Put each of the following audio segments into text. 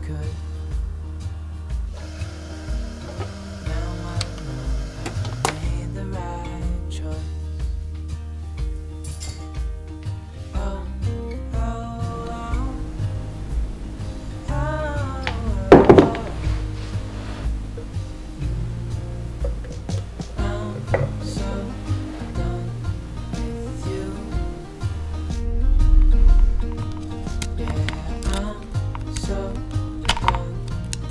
could. Now I know I made the right choice. Oh, oh, oh, oh, oh. I'm so done with you. Yeah, I'm so done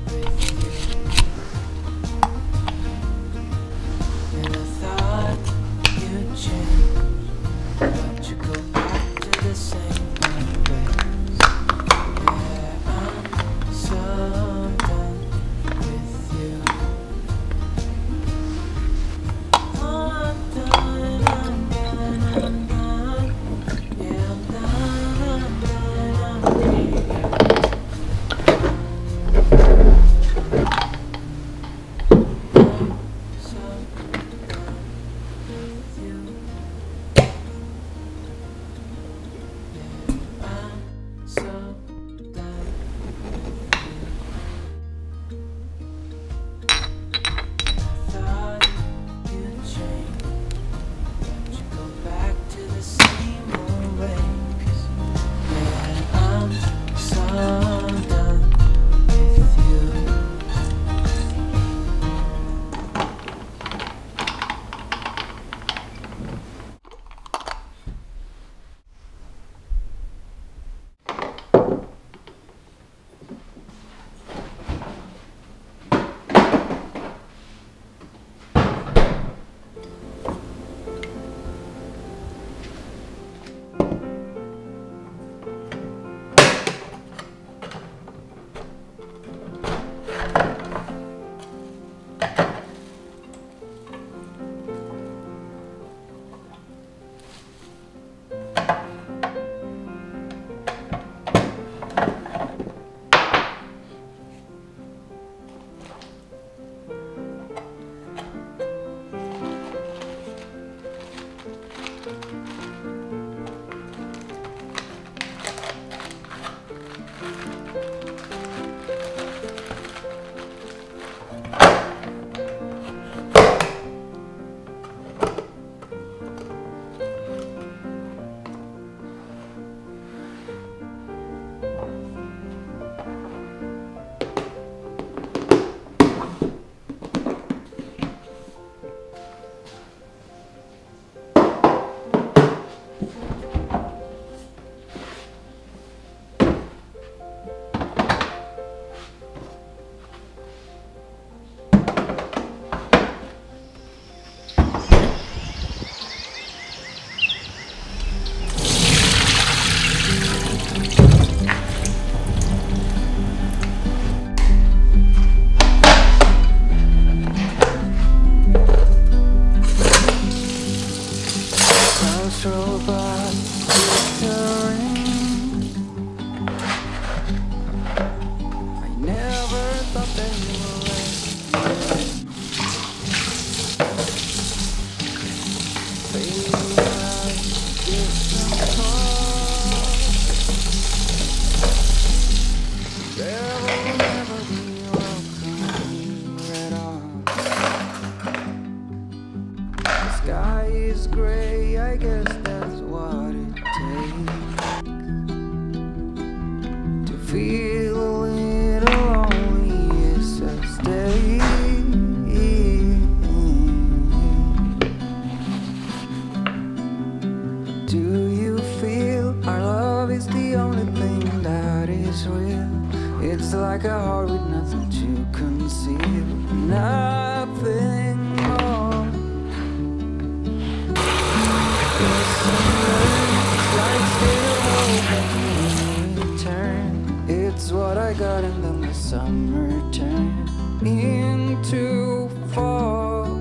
with you. And I thought you'd change, but you go back to the same old ways. Yeah, I'm so done with you. Oh, I'm done, I'm done, I'm done. Yeah, I'm done, I'm done, I'm so done with you. Yeah, I'm so done with you. I thought you'd change, but you go back to the same old ways. Yeah, I'm so done with you. Those robots glittering. I never thought they were ending. Fading like distant stars. There will never be welcome at all. The sky is gray, I guess that's what it takes to feel a little lonely. Yes, I stay. Do you feel our love is the only thing that is real? It's like a heart with nothing to conceal, nothing more. It's what I got, and then the summer turned into fall.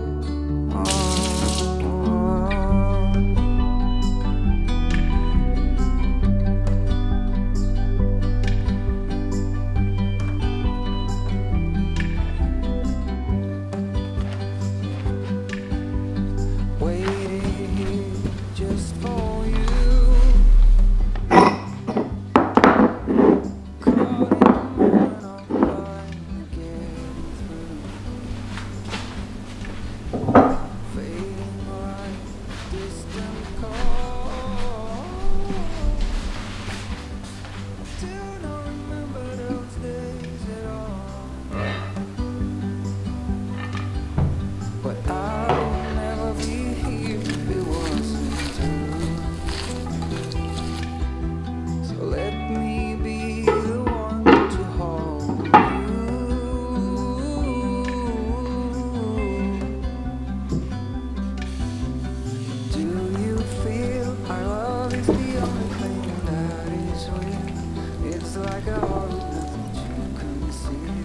like a heart with nothing to conceal,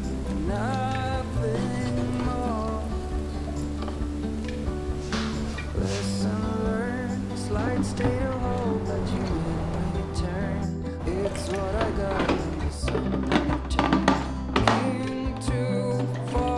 nothing more. Lesson learned, slight state of hope that you in return. It's what I got when the sun turned into fall.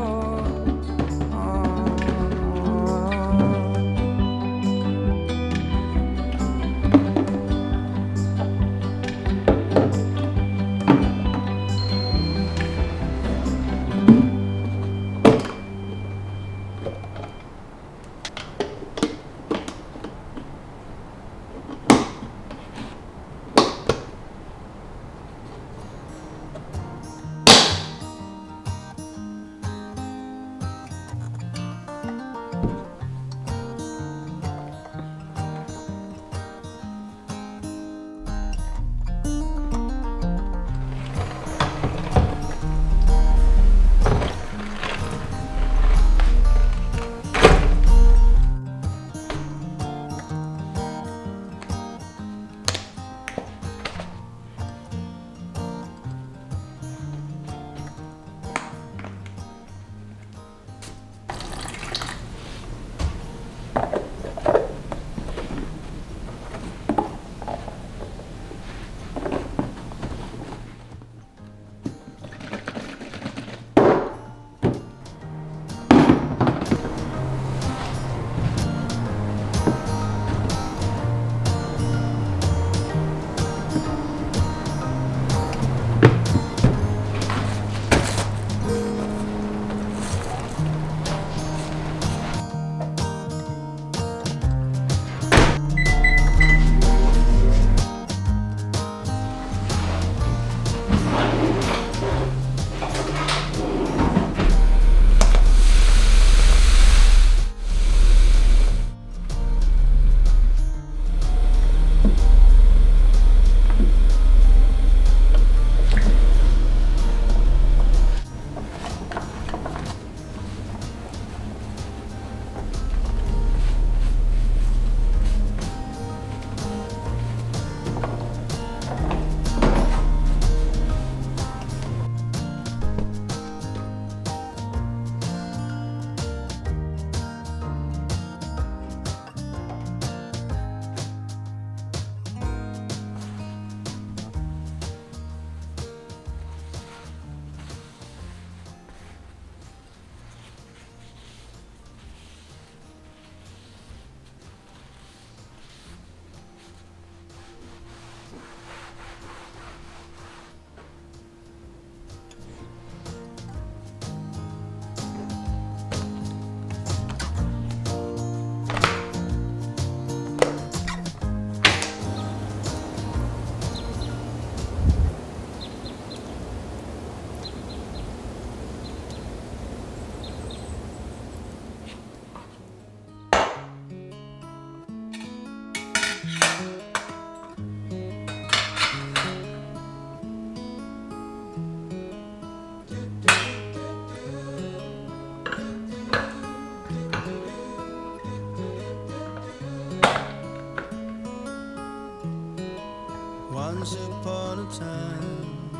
Once upon a time,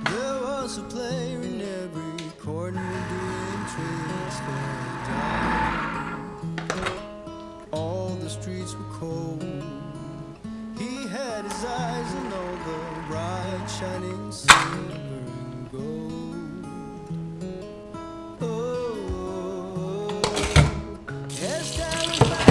there was a player in every corner doing tricks for a dime. All the streets were cold. He had his eyes on all the bright shining silver and gold. Oh, yes, that was back.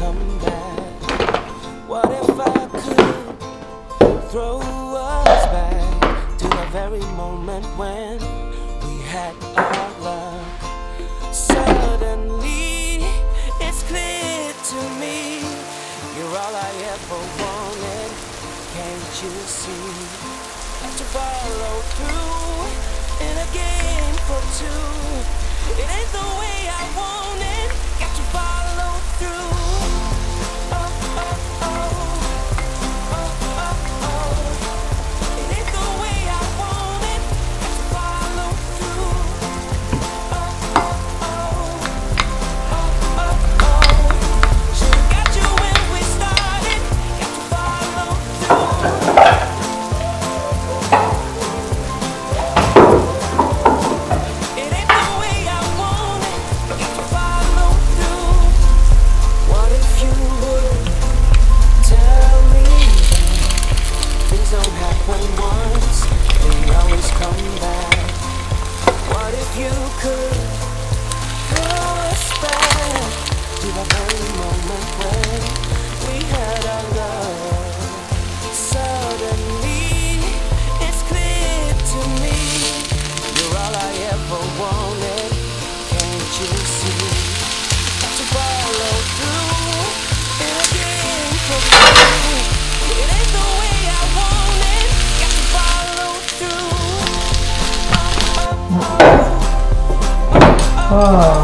come back? What if I could throw us back to the very moment when we had our luck? Suddenly, it's clear to me, you're all I ever wanted. Can't you see? To follow through in a game for two. It ain't the way I want it. Got to follow through. Oh, oh, oh. Oh, oh, oh. It ain't the way I want it. Got to follow through. Oh, oh, oh. Oh, oh, oh. Should've got you when we started. Got to follow through. You could throw us back to the very moment when we had our love. Suddenly, it's clear to me, you're all I ever wanted. Can't you see? Got to follow through in a game for two. It ain't the way I want it. Got to follow through. Oh, oh, oh. Oh.